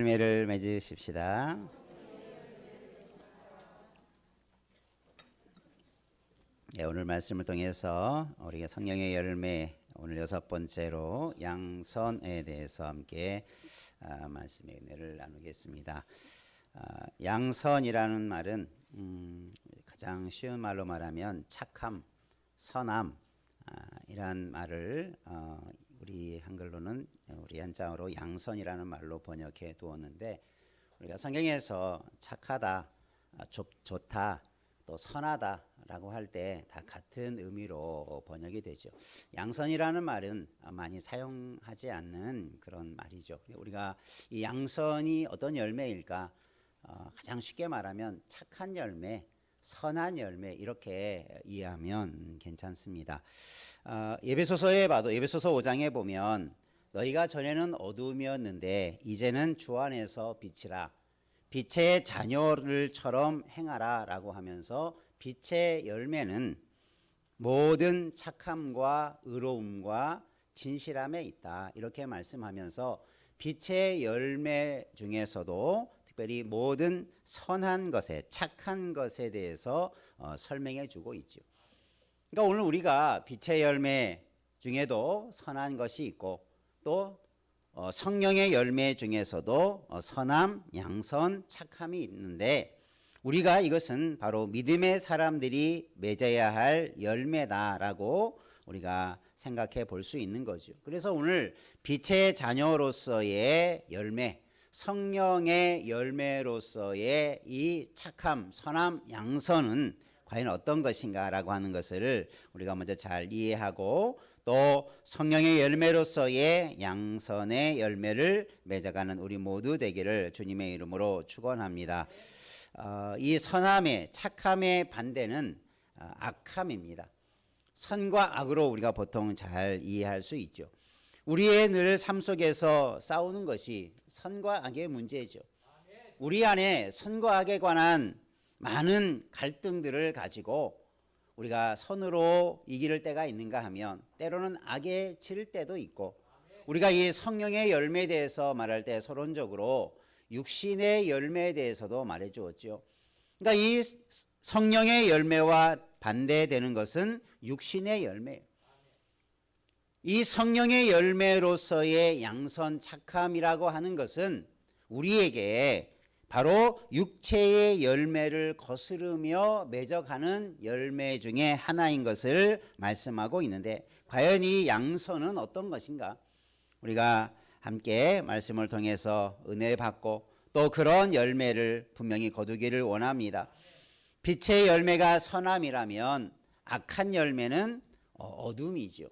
열매를 맺으십시다. 네, 오늘 말씀을 통해서 우리가 성령의 열매, 오늘 6번째로 양선에 대해서 함께 말씀의 은혜를 나누겠습니다. 양선이라는 말은 가장 쉬운 말로 말하면 착함, 선함 이란 말을 우리 한글로는 우리 한자어로 양선이라는 말로 번역해 두었는데, 우리가 성경에서 착하다, 좋다, 또 선하다라고 할 때 다 같은 의미로 번역이 되죠. 양선이라는 말은 많이 사용하지 않는 그런 말이죠. 우리가 이 양선이 어떤 열매일까? 가장 쉽게 말하면 착한 열매, 선한 열매, 이렇게 이해하면 괜찮습니다. 에베소서에 봐도, 에베소서 5장에 보면 너희가 전에는 어두움이었는데 이제는 주 안에서 빛이라, 빛의 자녀들처럼 행하라 라고 하면서 빛의 열매는 모든 착함과 의로움과 진실함에 있다, 이렇게 말씀하면서 빛의 열매 중에서도 특별히 모든 선한 것에, 착한 것에 대해서 설명해 주고 있죠. 그러니까 오늘 우리가 빛의 열매 중에도 선한 것이 있고, 또 성령의 열매 중에서도 선함, 양선, 착함이 있는데, 우리가 이것은 바로 믿음의 사람들이 맺어야 할 열매다라고 우리가 생각해 볼 수 있는 거죠. 그래서 오늘 빛의 자녀로서의 열매, 성령의 열매로서의 이 착함, 선함, 양선은 과연 어떤 것인가라고 하는 것을 우리가 먼저 잘 이해하고, 또 성령의 열매로서의 양선의 열매를 맺어가는 우리 모두 되기를 주님의 이름으로 축원합니다. 이 선함의, 착함의 반대는 악함입니다. 선과 악으로 우리가 보통 잘 이해할 수 있죠. 우리의 늘 삶 속에서 싸우는 것이 선과 악의 문제죠. 우리 안에 선과 악에 관한 많은 갈등들을 가지고 우리가 선으로 이길 때가 있는가 하면 때로는 악에 질 때도 있고, 우리가 이 성령의 열매에 대해서 말할 때 서론적으로 육신의 열매에 대해서도 말해 주었죠. 그러니까 이 성령의 열매와 반대되는 것은 육신의 열매예요. 이 성령의 열매로서의 양선, 착함이라고 하는 것은 우리에게 바로 육체의 열매를 거스르며 맺어가는 열매 중에 하나인 것을 말씀하고 있는데, 과연 이 양선은 어떤 것인가? 우리가 함께 말씀을 통해서 은혜 받고 또 그런 열매를 분명히 거두기를 원합니다. 빛의 열매가 선함이라면 악한 열매는 어둠이죠.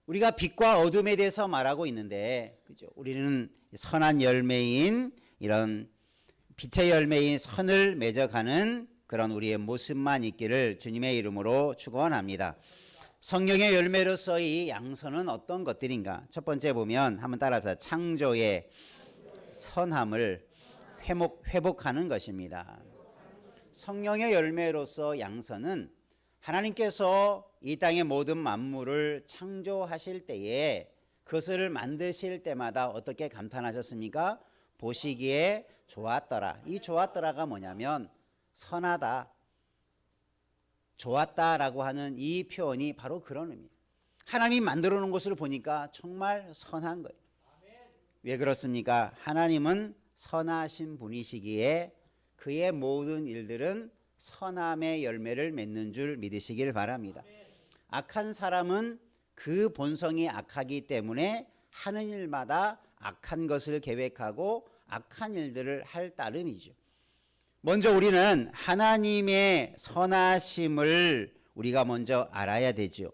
우리가 빛과 어둠에 대해서 말하고 있는데, 그죠? 우리는 선한 열매인, 이런 빛의 열매인 선을 맺어가는 그런 우리의 모습만 있기를 주님의 이름으로 축원합니다. 성령의 열매로서 이 양선은 어떤 것들인가? 첫 번째 보면 한번 따라합시다. 창조의 선함을 회복하는 것입니다. 성령의 열매로서 양선은 하나님께서 이 땅의 모든 만물을 창조하실 때에 그것을 만드실 때마다 어떻게 감탄하셨습니까? 보시기에 좋았더라. 이 좋았더라가 뭐냐면 선하다, 좋았다라고 하는 이 표현이 바로 그런 의미예요. 하나님 만들어 놓은 것을 보니까 정말 선한 거예요. 왜 그렇습니까? 하나님은 선하신 분이시기에 그의 모든 일들은 선함의 열매를 맺는 줄 믿으시길 바랍니다. 악한 사람은 그 본성이 악하기 때문에 하는 일마다 악한 것을 계획하고 악한 일들을 할 따름이죠. 먼저 우리는 하나님의 선하심을 우리가 먼저 알아야 되죠.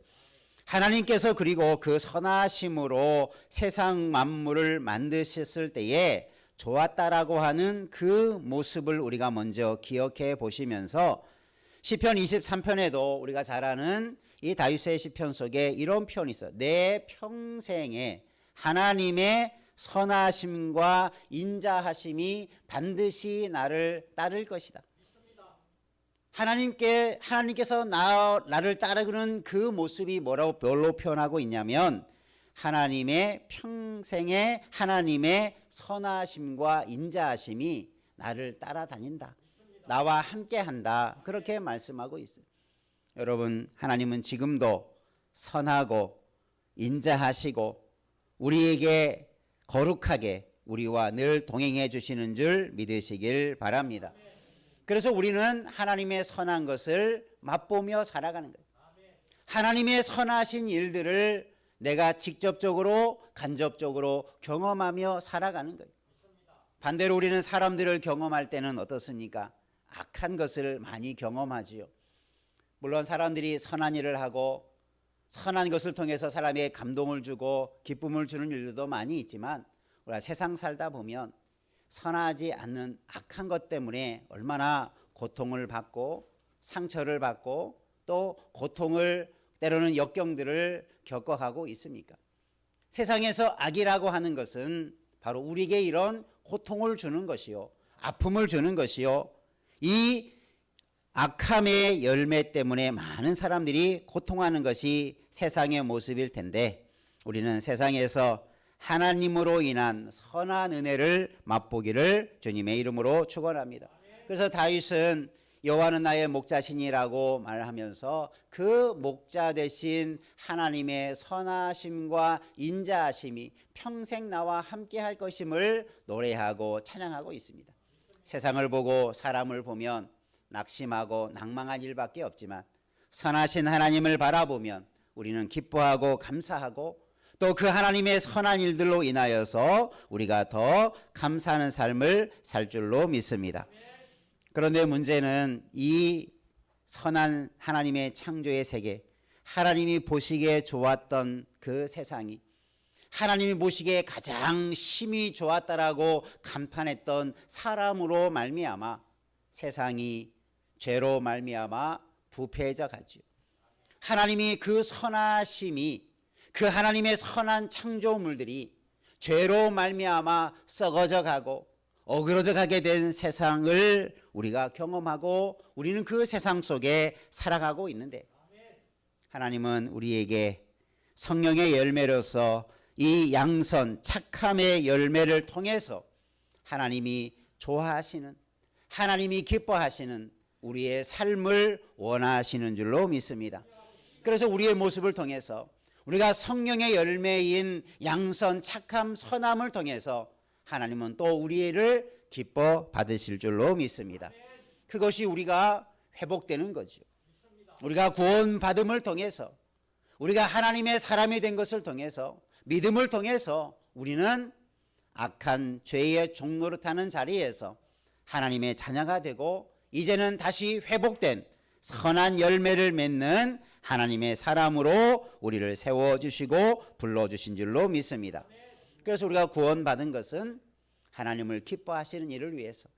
하나님께서 그리고 그 선하심으로 세상 만물을 만드셨을 때에 좋았다라고 하는 그 모습을 우리가 먼저 기억해 보시면서, 시편 23편에도 우리가 잘 아는 이 다윗의 시편 속에 이런 표현이 있어요. 내 평생에 하나님의 선하심과 인자하심이 반드시 나를 따를 것이다. 하나님께서 나를 따르는 그 모습이 뭘로 표현하고 있냐면, 하나님의 평생의 하나님의 선하심과 인자하심이 나를 따라다닌다. 나와 함께한다. 그렇게 말씀하고 있어요. 여러분, 하나님은 지금도 선하고 인자하시고 우리에게 거룩하게 우리와 늘 동행해 주시는 줄 믿으시길 바랍니다. 그래서 우리는 하나님의 선한 것을 맛보며 살아가는 거예요. 하나님의 선하신 일들을 내가 직접적으로 간접적으로 경험하며 살아가는 거예요. 반대로 우리는 사람들을 경험할 때는 어떻습니까? 악한 것을 많이 경험하지요. 물론 사람들이 선한 일을 하고 선한 것을 통해서 사람에게 감동을 주고 기쁨을 주는 일들도 많이 있지만 우리가 세상 살다 보면 선하지 않는 악한 것 때문에 얼마나 고통을 받고 상처를 받고 또 고통을 때로는 역경들을 겪어가고 있습니까? 세상에서 악이라고 하는 것은 바로 우리에게 이런 고통을 주는 것이요, 아픔을 주는 것이요, 이 악함의 열매 때문에 많은 사람들이 고통하는 것이 세상의 모습일 텐데 우리는 세상에서 하나님으로 인한 선한 은혜를 맛보기를 주님의 이름으로 축원합니다. 그래서 다윗은 여호와는 나의 목자시니라고 말하면서 그 목자 되신 하나님의 선하심과 인자하심이 평생 나와 함께할 것임을 노래하고 찬양하고 있습니다. 세상을 보고 사람을 보면 낙심하고 낭망할 일밖에 없지만 선하신 하나님을 바라보면 우리는 기뻐하고 감사하고 또 그 하나님의 선한 일들로 인하여서 우리가 더 감사하는 삶을 살 줄로 믿습니다. 그런데 문제는 이 선한 하나님의 창조의 세계, 하나님이 보시기에 좋았던 그 세상이 하나님이 보시기에 가장 심히 좋았다라고 감탄했던 사람으로 말미암아 세상이 죄로 말미암아 부패해져 가지요. 하나님이 그 선하심이 그 하나님의 선한 창조물들이 죄로 말미암아 썩어져 가고 어그러져 가게 된 세상을 우리가 경험하고 우리는 그 세상 속에 살아가고 있는데 하나님은 우리에게 성령의 열매로서 이 양선 착함의 열매를 통해서 하나님이 좋아하시는 하나님이 기뻐하시는 우리의 삶을 원하시는 줄로 믿습니다. 그래서 우리의 모습을 통해서 우리가 성령의 열매인 양선 착함 선함을 통해서 하나님은 또 우리를 기뻐 받으실 줄로 믿습니다. 그것이 우리가 회복되는 거죠. 우리가 구원받음을 통해서 우리가 하나님의 사람이 된 것을 통해서 믿음을 통해서 우리는 악한 죄의 종노릇하는 자리에서 하나님의 자녀가 되고 이제는 다시 회복된 선한 열매를 맺는 하나님의 사람으로 우리를 세워주시고 불러주신 줄로 믿습니다. 그래서 우리가 구원받은 것은 하나님을 기뻐하시는 일을 위해서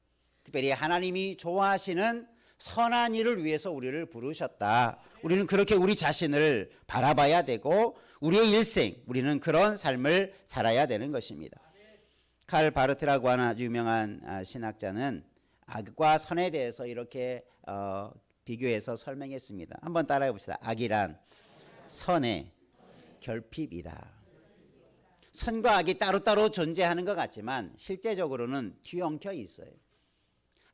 특별히 하나님이 좋아하시는 선한 일을 위해서 우리를 부르셨다. 우리는 그렇게 우리 자신을 바라봐야 되고 우리의 일생 우리는 그런 삶을 살아야 되는 것입니다. 칼 바르트라고 하는 아주 유명한 신학자는 악과 선에 대해서 이렇게 비교해서 설명했습니다. 한번 따라해 봅시다. 악이란 선의 결핍이다. 선과 악이 따로따로 존재하는 것 같지만 실제적으로는 뒤엉켜 있어요.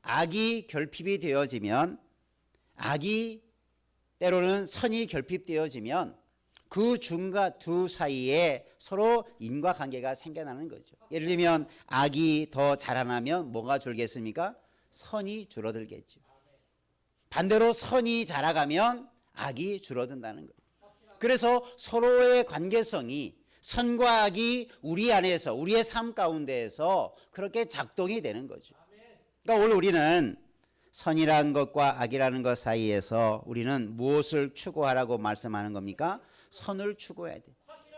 악이 결핍이 되어지면 악이 때로는 선이 결핍되어지면 그 중과 두 사이에 서로 인과관계가 생겨나는 거죠. 예를 들면 악이 더 자라나면 뭐가 줄겠습니까? 선이 줄어들겠죠. 반대로 선이 자라가면 악이 줄어든다는 거예요. 그래서 서로의 관계성이 선과 악이 우리 안에서 우리의 삶 가운데에서 그렇게 작동이 되는 거죠. 그러니까 오늘 우리는 선이라는 것과 악이라는 것 사이에서 우리는 무엇을 추구하라고 말씀하는 겁니까? 선을 추구해야 돼.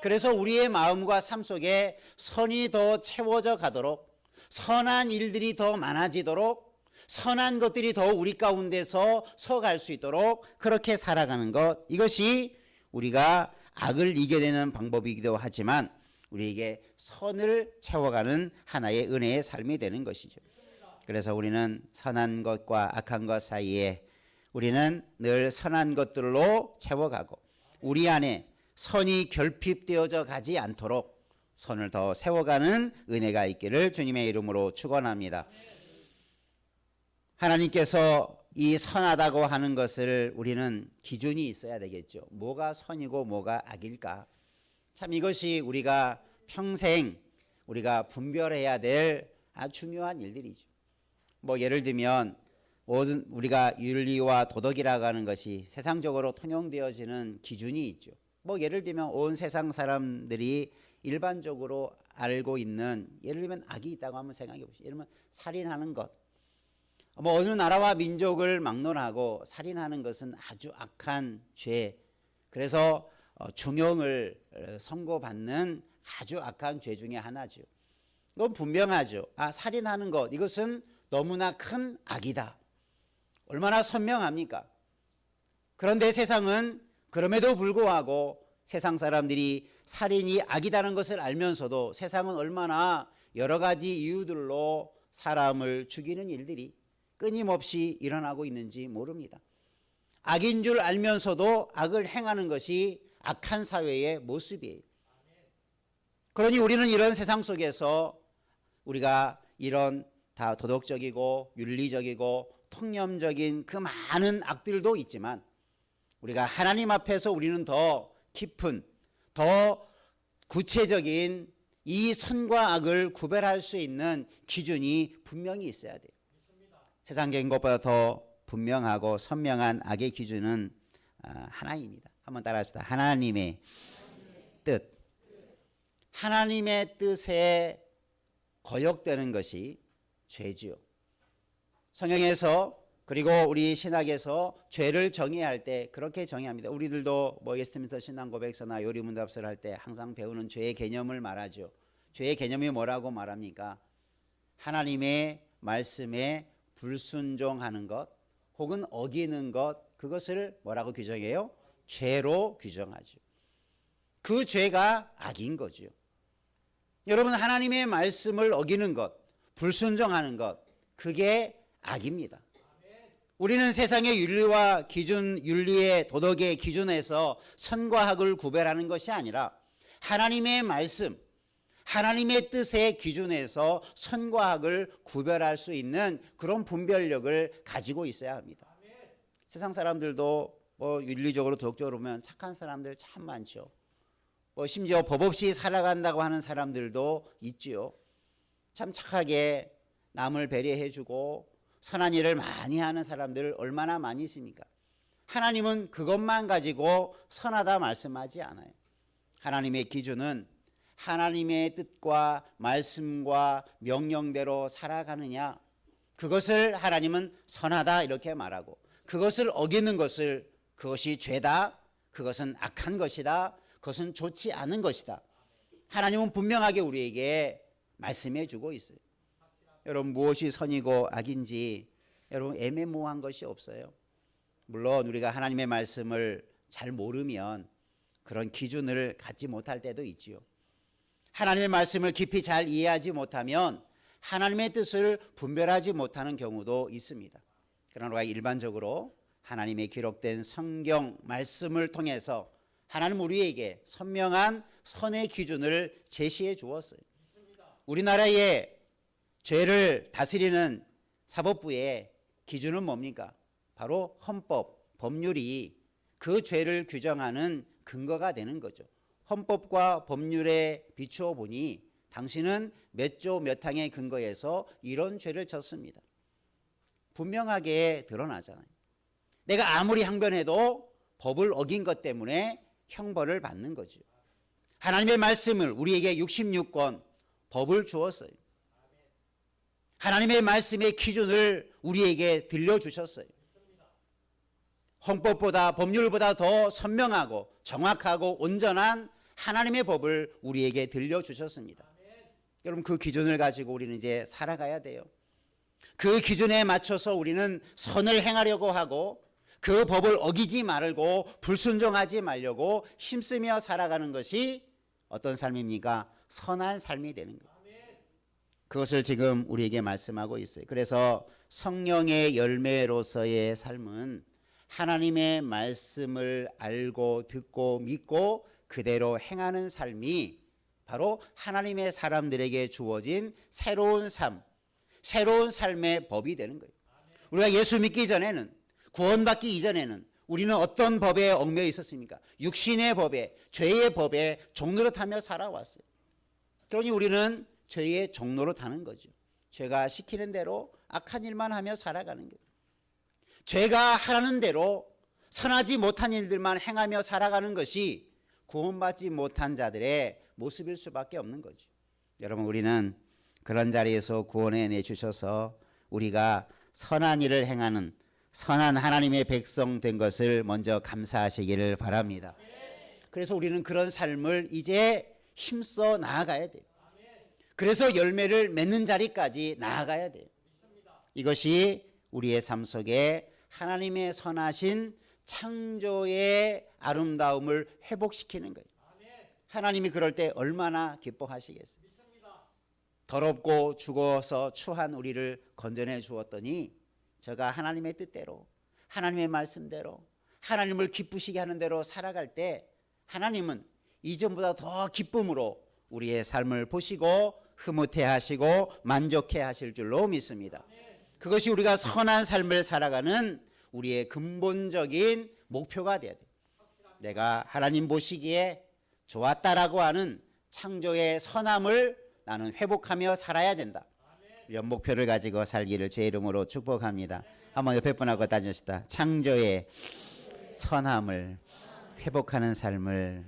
그래서 우리의 마음과 삶 속에 선이 더 채워져 가도록 선한 일들이 더 많아지도록 선한 것들이 더 우리 가운데서 서갈 수 있도록 그렇게 살아가는 것, 이것이 우리가 악을 이겨내는 방법이기도 하지만 우리에게 선을 채워가는 하나의 은혜의 삶이 되는 것이죠. 그래서 우리는 선한 것과 악한 것 사이에 우리는 늘 선한 것들로 채워가고 우리 안에 선이 결핍되어져 가지 않도록 선을 더 세워가는 은혜가 있기를 주님의 이름으로 축원합니다. 하나님께서 이 선하다고 하는 것을 우리는 기준이 있어야 되겠죠. 뭐가 선이고 뭐가 악일까? 참 이것이 우리가 평생 우리가 분별해야 될 아주 중요한 일들이죠. 뭐 예를 들면 모든 우리가 윤리와 도덕이라고 하는 것이 세상적으로 통용되어지는 기준이 있죠. 뭐 예를 들면 온 세상 사람들이 일반적으로 알고 있는 예를 들면 악이 있다고 한번 생각해 보시죠. 예를 들면 살인하는 것. 뭐 어느 나라와 민족을 막론하고 살인하는 것은 아주 악한 죄. 그래서 중형을 선고받는 아주 악한 죄 중에 하나죠. 이건 분명하죠. 살인하는 것 이것은 너무나 큰 악이다. 얼마나 선명합니까? 그런데 세상은 그럼에도 불구하고 세상 사람들이 살인이 악이라는 것을 알면서도 세상은 얼마나 여러 가지 이유들로 사람을 죽이는 일들이 끊임없이 일어나고 있는지 모릅니다. 악인 줄 알면서도 악을 행하는 것이 악한 사회의 모습이에요. 그러니 우리는 이런 세상 속에서 우리가 이런 다 도덕적이고 윤리적이고 통념적인 그 많은 악들도 있지만 우리가 하나님 앞에서 우리는 더 깊은 더 구체적인 이 선과 악을 구별할 수 있는 기준이 분명히 있어야 돼요. 세상적인 것보다 더 분명하고 선명한 악의 기준은 하나입니다. 한번 따라합시다. 하나님의 뜻. 하나님의 뜻에 거역되는 것이 죄지요. 성경에서 그리고 우리 신학에서 죄를 정의할 때 그렇게 정의합니다. 우리들도 뭐 예스트민스터 신앙고백서나 요리문답서를 할 때 항상 배우는 죄의 개념을 말하죠. 죄의 개념이 뭐라고 말합니까? 하나님의 말씀에 불순종하는 것 혹은 어기는 것 그것을 뭐라고 규정해요? 죄로 규정하죠. 그 죄가 악인 거죠. 여러분 하나님의 말씀을 어기는 것 불순종하는 것 그게 악입니다. 우리는 세상의 윤리와 기준, 윤리의 도덕의 기준에서 선과 악을 구별하는 것이 아니라 하나님의 말씀, 하나님의 뜻의 기준에서 선과 악을 구별할 수 있는 그런 분별력을 가지고 있어야 합니다. 세상 사람들도 뭐 윤리적으로 도덕적으로 보면 착한 사람들 참 많죠. 뭐 심지어 법 없이 살아간다고 하는 사람들도 있지요. 참 착하게 남을 배려해주고 선한 일을 많이 하는 사람들 얼마나 많이 있습니까? 하나님은 그것만 가지고 선하다 말씀하지 않아요. 하나님의 기준은 하나님의 뜻과 말씀과 명령대로 살아가느냐 그것을 하나님은 선하다 이렇게 말하고 그것을 어기는 것을 그것이 죄다 그것은 악한 것이다 그것은 좋지 않은 것이다 하나님은 분명하게 우리에게 말씀해 주고 있어요. 여러분 무엇이 선이고 악인지 여러분 애매모호한 것이 없어요. 물론 우리가 하나님의 말씀을 잘 모르면 그런 기준을 갖지 못할 때도 있지요. 하나님의 말씀을 깊이 잘 이해하지 못하면 하나님의 뜻을 분별하지 못하는 경우도 있습니다. 그러나 우리가 일반적으로 하나님의 기록된 성경 말씀을 통해서 하나님 우리에게 선명한 선의 기준을 제시해 주었어요. 우리나라의 죄를 다스리는 사법부의 기준은 뭡니까? 바로 헌법, 법률이 그 죄를 규정하는 근거가 되는 거죠. 헌법과 법률에 비추어 보니 당신은 몇 조 몇 항의 근거에서 이런 죄를 졌습니다. 분명하게 드러나잖아요. 내가 아무리 항변해도 법을 어긴 것 때문에 형벌을 받는 거죠. 하나님의 말씀을 우리에게 66권 법을 주었어요. 하나님의 말씀의 기준을 우리에게 들려주셨어요. 헌법보다 법률보다 더 선명하고 정확하고 온전한 하나님의 법을 우리에게 들려주셨습니다. 여러분 그 기준을 가지고 우리는 이제 살아가야 돼요. 그 기준에 맞춰서 우리는 선을 행하려고 하고 그 법을 어기지 말고 불순종하지 말려고 힘쓰며 살아가는 것이 어떤 삶입니까? 선한 삶이 되는 거예요. 그것을 지금 우리에게 말씀하고 있어요. 그래서 성령의 열매로서의 삶은 하나님의 말씀을 알고 듣고 믿고 그대로 행하는 삶이 바로 하나님의 사람들에게 주어진 새로운 삶, 새로운 삶의 법이 되는 거예요. 우리가 예수 믿기 전에는, 구원받기 이전에는 우리는 어떤 법에 얽매여 있었습니까? 육신의 법에, 죄의 법에 종노릇하며 살아왔어요. 그러니 우리는 죄의 종로로 타는 거죠. 죄가 시키는 대로 악한 일만 하며 살아가는 거예요. 죄가 하라는 대로 선하지 못한 일들만 행하며 살아가는 것이 구원받지 못한 자들의 모습일 수밖에 없는 거죠. 여러분, 우리는 그런 자리에서 구원해 내주셔서 우리가 선한 일을 행하는 선한 하나님의 백성 된 것을 먼저 감사하시기를 바랍니다. 그래서 우리는 그런 삶을 이제 힘써 나아가야 돼요. 그래서 열매를 맺는 자리까지 나아가야 돼요. 이것이 우리의 삶 속에 하나님의 선하신 창조의 아름다움을 회복시키는 거예요. 하나님이 그럴 때 얼마나 기뻐하시겠어요. 더럽고 죽어서 추한 우리를 건져내 주었더니 저가 하나님의 뜻대로, 하나님의 말씀대로, 하나님을 기쁘시게 하는 대로 살아갈 때 하나님은 이전보다 더 기쁨으로 우리의 삶을 보시고 흐뭇해 하시고 만족해 하실 줄로 믿습니다. 그것이 우리가 선한 삶을 살아가는 우리의 근본적인 목표가 되어야 돼요. 내가 하나님 보시기에 좋았다라고 하는 창조의 선함을 나는 회복하며 살아야 된다. 이런 목표를 가지고 살기를 주의 이름으로 축복합니다. 한번 옆에 분하고 다니시다. 창조의 선함을 회복하는 삶을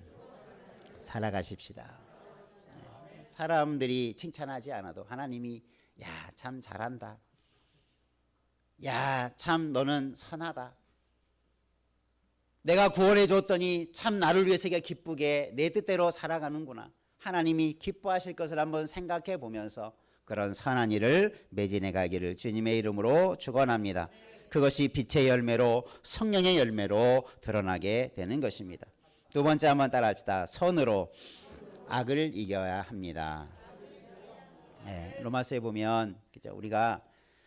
살아가십시다. 사람들이 칭찬하지 않아도 하나님이 야, 참 잘한다. 야, 참 너는 선하다. 내가 구원해 줬더니 참 나를 위해서 기쁘게 내 뜻대로 살아가는구나. 하나님이 기뻐하실 것을 한번 생각해 보면서 그런 선한 일을 매진해 가기를 주님의 이름으로 축원합니다. 그것이 빛의 열매로 성령의 열매로 드러나게 되는 것입니다. 두 번째 한번 따라합시다. 선으로 악을 이겨야 합니다. 네, 로마서에 보면 그죠? 우리가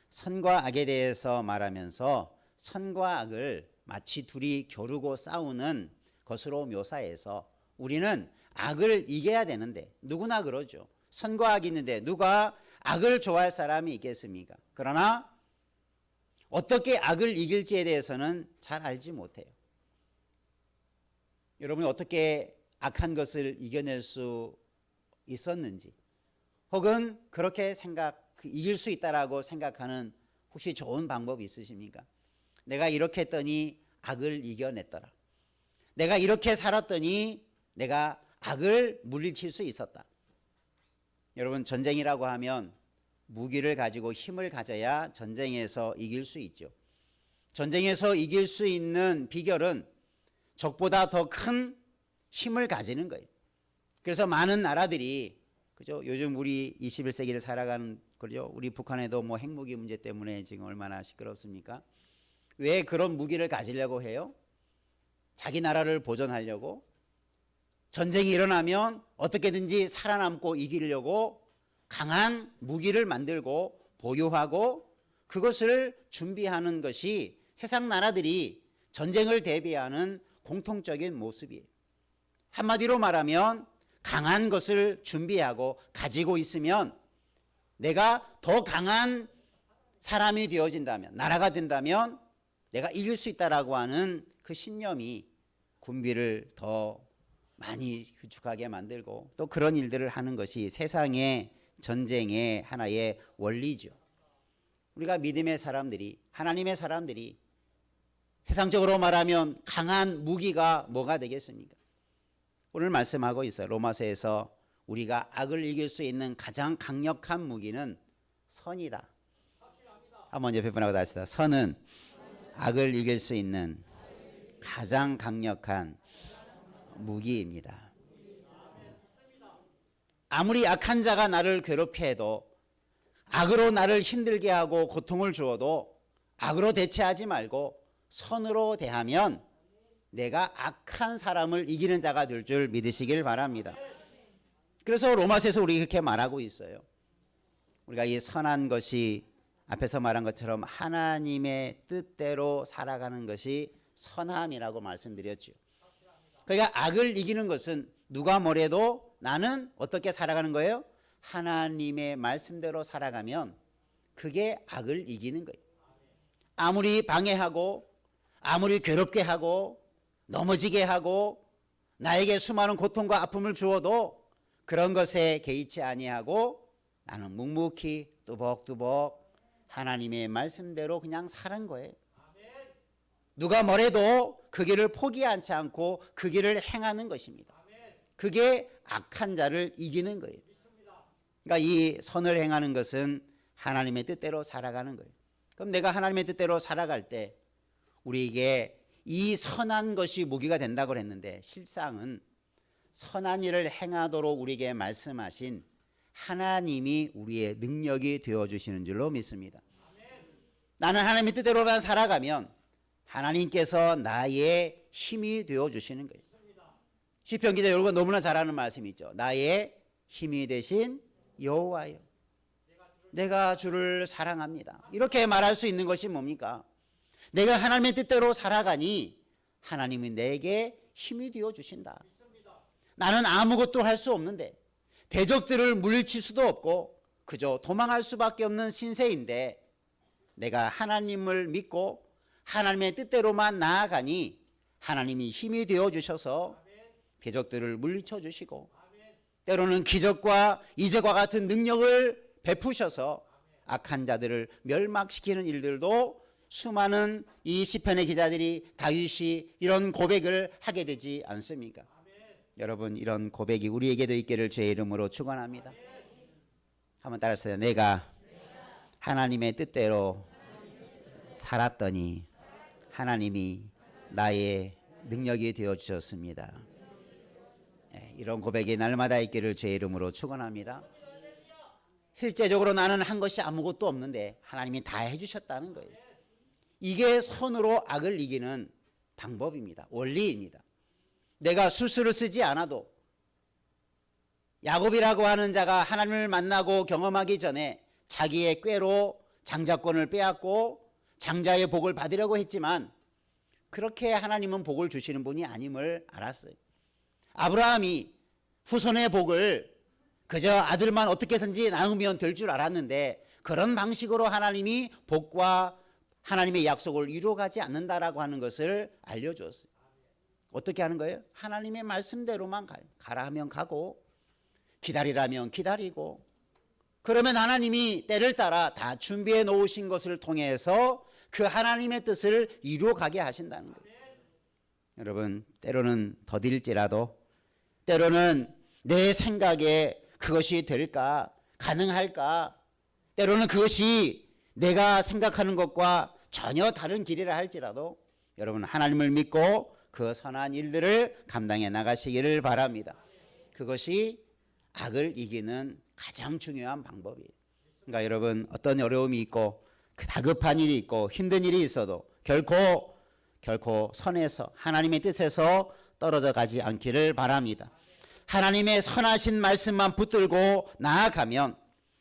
선과 악에 대해서 말하면서 선과 악을 마치 둘이 겨루고 싸우는 것으로 묘사해서 우리는 악을 이겨야 되는데 누구나 그러죠. 선과 악이 있는데 누가 악을 좋아할 사람이 있겠습니까? 그러나 어떻게 악을 이길지에 대해서는 잘 알지 못해요. 여러분이 어떻게 악한 것을 이겨낼 수 있었는지 혹은 그렇게 이길 수 있다라고 생각하는 혹시 좋은 방법이 있으십니까? 내가 이렇게 했더니 악을 이겨냈더라. 내가 이렇게 살았더니 내가 악을 물리칠 수 있었다. 여러분, 전쟁이라고 하면 무기를 가지고 힘을 가져야 전쟁에서 이길 수 있죠. 전쟁에서 이길 수 있는 비결은 적보다 더 큰 힘을 가지는 거예요. 그래서 많은 나라들이 그죠? 요즘 우리 21세기를 살아가는 그죠? 우리 북한에도 뭐 핵무기 문제 때문에 지금 얼마나 시끄럽습니까? 왜 그런 무기를 가지려고 해요? 자기 나라를 보존하려고, 전쟁이 일어나면 어떻게든지 살아남고 이기려고 강한 무기를 만들고 보유하고 그것을 준비하는 것이 세상 나라들이 전쟁을 대비하는 공통적인 모습이에요. 한마디로 말하면 강한 것을 준비하고 가지고 있으면 내가 더 강한 사람이 되어진다면, 나라가 된다면 내가 이길 수 있다라고 하는 그 신념이 군비를 더 많이 구축하게 만들고 또 그런 일들을 하는 것이 세상의 전쟁의 하나의 원리죠. 우리가 믿음의 사람들이, 하나님의 사람들이 세상적으로 말하면 강한 무기가 뭐가 되겠습니까? 오늘 말씀하고 있어요. 로마서에서 우리가 악을 이길 수 있는 가장 강력한 무기는 선이다. 한번 옆에 분하고 다시다. 선은 악을 이길 수 있는 가장 강력한 무기입니다. 아무리 악한 자가 나를 괴롭혀도, 악으로 나를 힘들게 하고 고통을 주어도 악으로 대체하지 말고 선으로 대하면 내가 악한 사람을 이기는 자가 될 줄 믿으시길 바랍니다. 그래서 로마서에서 우리 이렇게 말하고 있어요. 우리가 이 선한 것이 앞에서 말한 것처럼 하나님의 뜻대로 살아가는 것이 선함이라고 말씀드렸죠. 그러니까 악을 이기는 것은 누가 뭐래도 나는 어떻게 살아가는 거예요? 하나님의 말씀대로 살아가면 그게 악을 이기는 거예요. 아무리 방해하고 아무리 괴롭게 하고 넘어지게 하고 나에게 수많은 고통과 아픔을 주어도 그런 것에 개의치 아니하고 나는 묵묵히 뚜벅뚜벅 하나님의 말씀대로 그냥 사는 거예요. 누가 뭐래도 그 길을 포기하지 않고 그 길을 행하는 것입니다. 그게 악한 자를 이기는 거예요. 그러니까 이 선을 행하는 것은 하나님의 뜻대로 살아가는 거예요. 그럼 내가 하나님의 뜻대로 살아갈 때 우리에게 이 선한 것이 무기가 된다고 했는데 실상은 선한 일을 행하도록 우리에게 말씀하신 하나님이 우리의 능력이 되어주시는 줄로 믿습니다. 나는 하나님의 뜻대로만 살아가면 하나님께서 나의 힘이 되어주시는 거예요. 시편 기자 여러분 너무나 잘 아는 말씀이 있죠. 나의 힘이 되신 여호와여 내가 주를 사랑합니다. 이렇게 말할 수 있는 것이 뭡니까? 내가 하나님의 뜻대로 살아가니 하나님이 내게 힘이 되어주신다. 나는 아무것도 할 수 없는데 대적들을 물리칠 수도 없고 그저 도망할 수밖에 없는 신세인데 내가 하나님을 믿고 하나님의 뜻대로만 나아가니 하나님이 힘이 되어주셔서 대적들을 물리쳐 주시고 때로는 기적과 이적과 같은 능력을 베푸셔서 악한 자들을 멸망시키는 일들도 수많은 이 시편의 기자들이 다윗이 이런 고백을 하게 되지 않습니까? 여러분 이런 고백이 우리에게도 있기를 주의 이름으로 축원합니다. 한번 따라하세요. 내가 하나님의 뜻대로 살았더니 하나님이 나의 능력이 되어 주셨습니다. 이런 고백이 날마다 있기를 주의 이름으로 축원합니다. 실제적으로 나는 한 것이 아무것도 없는데 하나님이 다 해주셨다는 거예요. 이게 선으로 악을 이기는 방법입니다. 원리입니다. 내가 수술을 쓰지 않아도 야곱이라고 하는 자가 하나님을 만나고 경험하기 전에 자기의 꾀로 장자권을 빼앗고 장자의 복을 받으려고 했지만 그렇게 하나님은 복을 주시는 분이 아님을 알았어요. 아브라함이 후손의 복을 그저 아들만 어떻게든지 낳으면 될 줄 알았는데 그런 방식으로 하나님이 복과 하나님의 약속을 이루어가지 않는다라고 하는 것을 알려주었어요. 어떻게 하는 거예요? 하나님의 말씀대로만 가라 하면 가고 기다리라면 기다리고 그러면 하나님이 때를 따라 다 준비해 놓으신 것을 통해서 그 하나님의 뜻을 이루어가게 하신다는 거예요. 여러분 때로는 더딜지라도 때로는 내 생각에 그것이 될까 가능할까 때로는 그것이 내가 생각하는 것과 전혀 다른 길이라 할지라도 여러분 하나님을 믿고 그 선한 일들을 감당해 나가시기를 바랍니다. 그것이 악을 이기는 가장 중요한 방법이에요. 그러니까 여러분 어떤 어려움이 있고 다급한 일이 있고 힘든 일이 있어도 결코 선에서 하나님의 뜻에서 떨어져 가지 않기를 바랍니다. 하나님의 선하신 말씀만 붙들고 나아가면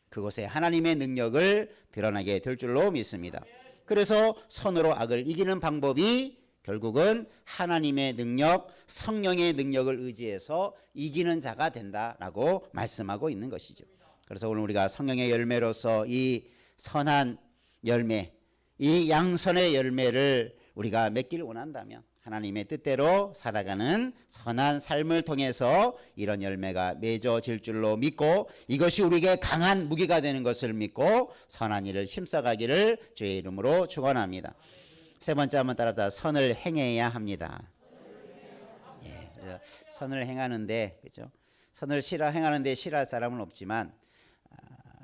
그곳에 하나님의 능력을 드러나게 될 줄로 믿습니다. 그래서 선으로 악을 이기는 방법이 결국은 하나님의 능력, 성령의 능력을 의지해서 이기는 자가 된다라고 말씀하고 있는 것이죠. 그래서 오늘 우리가 성령의 열매로서 이 선한 열매, 이 양선의 열매를 우리가 맺기를 원한다면 하나님의 뜻대로 살아가는 선한 삶을 통해서 이런 열매가 맺어질 줄로 믿고 이것이 우리에게 강한 무기가 되는 것을 믿고 선한 일을 힘써가기를 주의 이름으로 축원합니다. 세 번째 한번 따라합시다. 선을 행해야 합니다. 예, 그래서 선을 행하는데 그렇죠? 선을 행하는데 싫어할 사람은 없지만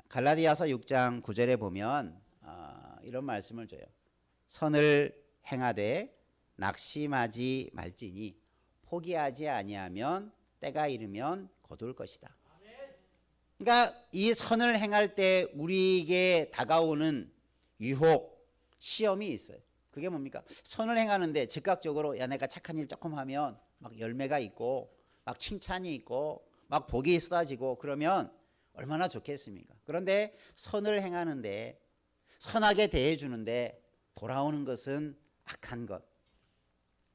갈라디아서 6장 9절에 보면 이런 말씀을 줘요. 선을 행하되 낙심하지 말지니 포기하지 아니하면 때가 이르면 거둘 것이다. 그러니까 이 선을 행할 때 우리에게 다가오는 유혹, 시험이 있어요. 그게 뭡니까? 선을 행하는데 즉각적으로 야 내가 착한 일 조금 하면 막 열매가 있고 막 칭찬이 있고 막 복이 쏟아지고 그러면 얼마나 좋겠습니까? 그런데 선을 행하는데 선하게 대해주는데 돌아오는 것은 악한 것,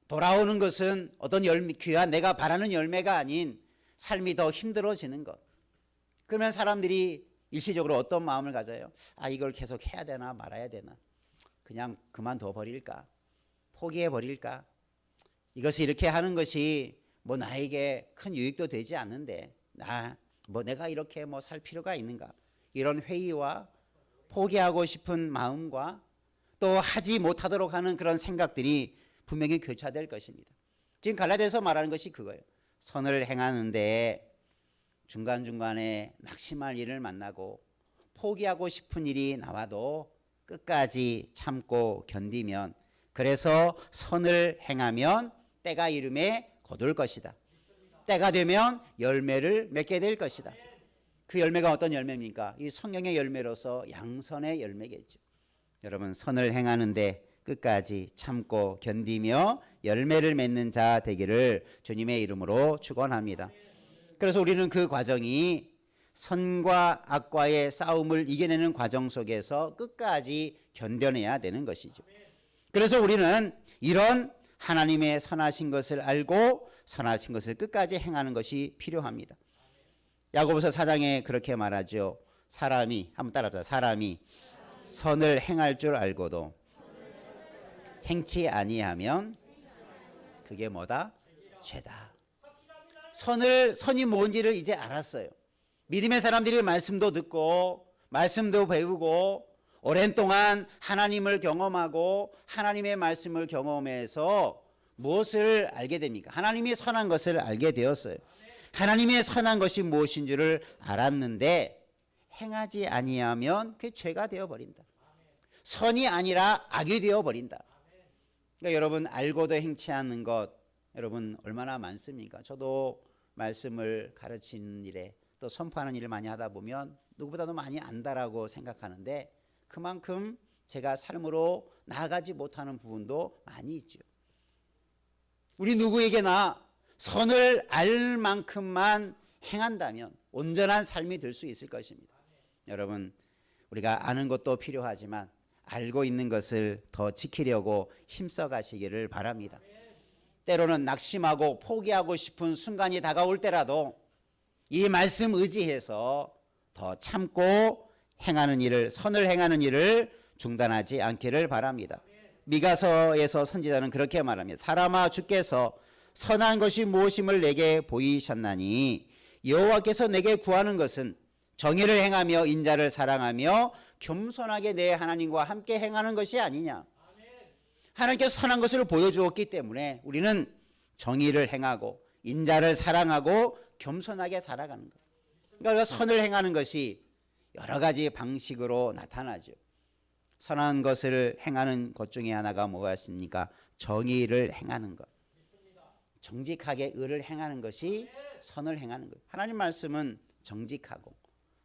돌아오는 것은 어떤 귀한 내가 바라는 열매가 아닌 삶이 더 힘들어지는 것. 그러면 사람들이 일시적으로 어떤 마음을 가져요? 이걸 계속 해야 되나 말아야 되나? 그냥 그만둬 버릴까? 포기해 버릴까? 이것을 이렇게 하는 것이 뭐 나에게 큰 유익도 되지 않는데 내가 이렇게 살 필요가 있는가? 이런 회의와 포기하고 싶은 마음과 또 하지 못하도록 하는 그런 생각들이 분명히 교차될 것입니다. 지금 갈라디아서 말하는 것이 그거예요. 선을 행하는데 중간중간에 낙심할 일을 만나고 포기하고 싶은 일이 나와도 끝까지 참고 견디면, 그래서 선을 행하면 때가 이름에 거둘 것이다. 때가 되면 열매를 맺게 될 것이다. 그 열매가 어떤 열매입니까? 이 성령의 열매로서 양선의 열매겠죠. 여러분, 선을 행하는데 끝까지 참고 견디며 열매를 맺는 자 되기를 주님의 이름으로 축원합니다. 그래서 우리는 그 과정이 선과 악과의 싸움을 이겨내는 과정 속에서 끝까지 견뎌내야 되는 것이죠. 그래서 우리는 이런 하나님의 선하신 것을 알고 선하신 것을 끝까지 행하는 것이 필요합니다. 야고보서 4장에 그렇게 말하죠. 사람이, 한번 따라합시다. 사람이 선을 행할 줄 알고도 행치 아니하면 그게 뭐다? 죄다. 선이 뭔지를 이제 알았어요. 믿음의 사람들이 말씀도 듣고 말씀도 배우고 오랜 동안 하나님을 경험하고 하나님의 말씀을 경험해서 무엇을 알게 됩니까? 하나님이 선한 것을 알게 되었어요. 하나님의 선한 것이 무엇인 줄을 알았는데 행하지 아니하면 그게 죄가 되어버린다. 선이 아니라 악이 되어버린다. 그러니까 여러분, 알고도 행치 않는 것, 여러분 얼마나 많습니까? 저도 말씀을 가르치는 일에 또 선포하는 일을 많이 하다 보면 누구보다도 많이 안다라고 생각하는데 그만큼 제가 삶으로 나아가지 못하는 부분도 많이 있죠. 우리 누구에게나 선을 알 만큼만 행한다면 온전한 삶이 될 수 있을 것입니다. 여러분, 우리가 아는 것도 필요하지만 알고 있는 것을 더 지키려고 힘써 가시기를 바랍니다. 때로는 낙심하고 포기하고 싶은 순간이 다가올 때라도 이 말씀 의지해서 더 참고 행하는 일을, 선을 행하는 일을 중단하지 않기를 바랍니다. 미가서에서 선지자는 그렇게 말합니다. 사람아, 주께서 선한 것이 무엇임을 내게 보이셨나니 여호와께서 내게 구하는 것은 정의를 행하며 인자를 사랑하며 겸손하게 내 하나님과 함께 행하는 것이 아니냐. 하나님께서 선한 것을 보여주었기 때문에 우리는 정의를 행하고 인자를 사랑하고 겸손하게 살아가는 거예요. 그러니까 선을 행하는 것이 여러 가지 방식으로 나타나죠. 선한 것을 행하는 것 중에 하나가 무엇입니까? 정의를 행하는 것. 정직하게 의를 행하는 것이 선을 행하는 거예요. 하나님 말씀은 정직하고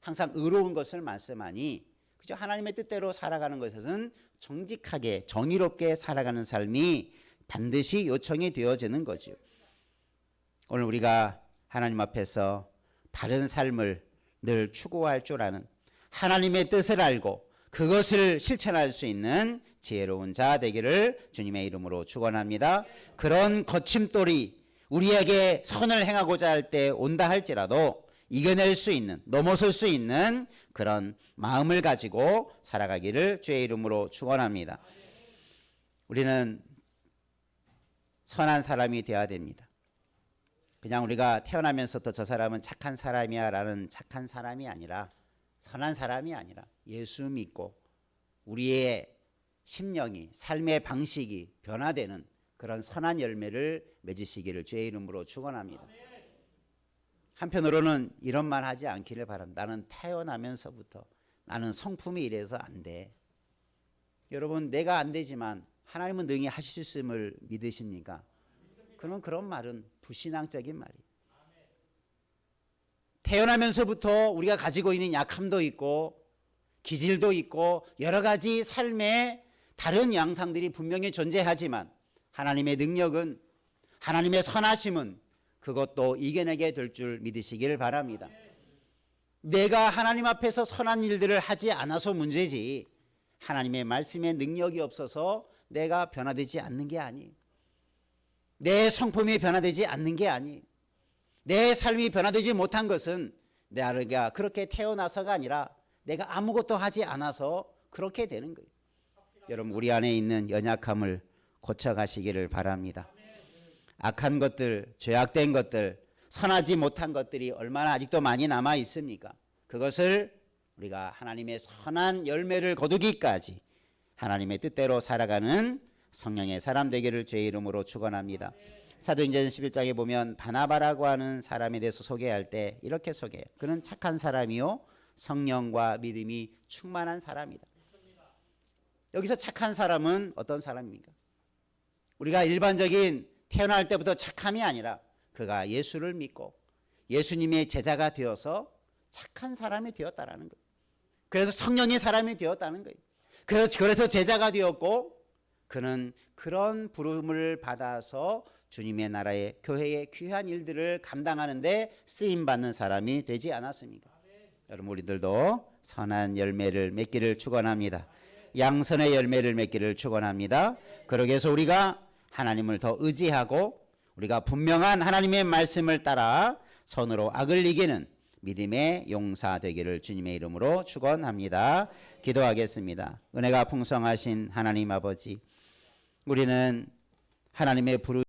항상 의로운 것을 말씀하니 그죠? 하나님의 뜻대로 살아가는 것은 정직하게 정의롭게 살아가는 삶이 반드시 요청이 되어지는 거죠. 오늘 우리가 하나님 앞에서 바른 삶을 늘 추구할 줄 아는 하나님의 뜻을 알고 그것을 실천할 수 있는 지혜로운 자 되기를 주님의 이름으로 축원합니다. 그런 거침돌이 우리에게 선을 행하고자 할 때 온다 할지라도 이겨낼 수 있는, 넘어설 수 있는 그런 마음을 가지고 살아가기를 주의 이름으로 축원합니다. 우리는 선한 사람이 되어야 됩니다. 그냥 우리가 태어나면서부터 저 사람은 착한 사람이야 라는 착한 사람이 아니라, 선한 사람이 아니라 예수 믿고 우리의 심령이, 삶의 방식이 변화되는 그런 선한 열매를 맺으시기를 주의 이름으로 축원합니다. 한편으로는 이런 말 하지 않기를 바랍니다. 나는 태어나면서부터 나는 성품이 이래서 안 돼. 여러분, 내가 안 되지만 하나님은 능히 하실 수 있음을 믿으십니까? 그러면 그런 말은 불신앙적인 말이에요. 태어나면서부터 우리가 가지고 있는 약함도 있고 기질도 있고 여러 가지 삶의 다른 양상들이 분명히 존재하지만 하나님의 능력은, 하나님의 선하심은 그것도 이겨내게 될 줄 믿으시기를 바랍니다. 내가 하나님 앞에서 선한 일들을 하지 않아서 문제지 하나님의 말씀에 능력이 없어서 내가 변화되지 않는 게 아니에요. 내 성품이 변화되지 않는 게 아니에요. 내 삶이 변화되지 못한 것은 내가 그렇게 태어나서가 아니라 내가 아무것도 하지 않아서 그렇게 되는 거예요. 여러분, 우리 안에 있는 연약함을 고쳐가시기를 바랍니다. 악한 것들, 죄악된 것들, 선하지 못한 것들이 얼마나 아직도 많이 남아 있습니까? 그것을 우리가 하나님의 선한 열매를 거두기까지 하나님의 뜻대로 살아가는 성령의 사람 되기를 주의 이름으로 축원합니다. 사도행전 11장에 보면 바나바라고 하는 사람에 대해서 소개할 때 이렇게 소개해요. 그는 착한 사람이요 성령과 믿음이 충만한 사람이다. 여기서 착한 사람은 어떤 사람입니까? 우리가 일반적인 태어날 때부터 착함이 아니라 그가 예수를 믿고 예수님의 제자가 되어서 착한 사람이 되었다라는 거예요. 그래서 성령의 사람이 되었다는 거예요. 그래서 제자가 되었고 그는 그런 부름을 받아서 주님의 나라의 교회의 귀한 일들을 감당하는데 쓰임받는 사람이 되지 않았습니까? 여러분, 우리들도 선한 열매를 맺기를 축원합니다. 양선의 열매를 맺기를 축원합니다. 그러기 위해서 우리가 하나님을 더 의지하고 우리가 분명한 하나님의 말씀을 따라 선으로 악을 이기는 믿음의 용사 되기를 주님의 이름으로 축원합니다. 기도하겠습니다. 은혜가 풍성하신 하나님 아버지, 우리는 하나님의 부르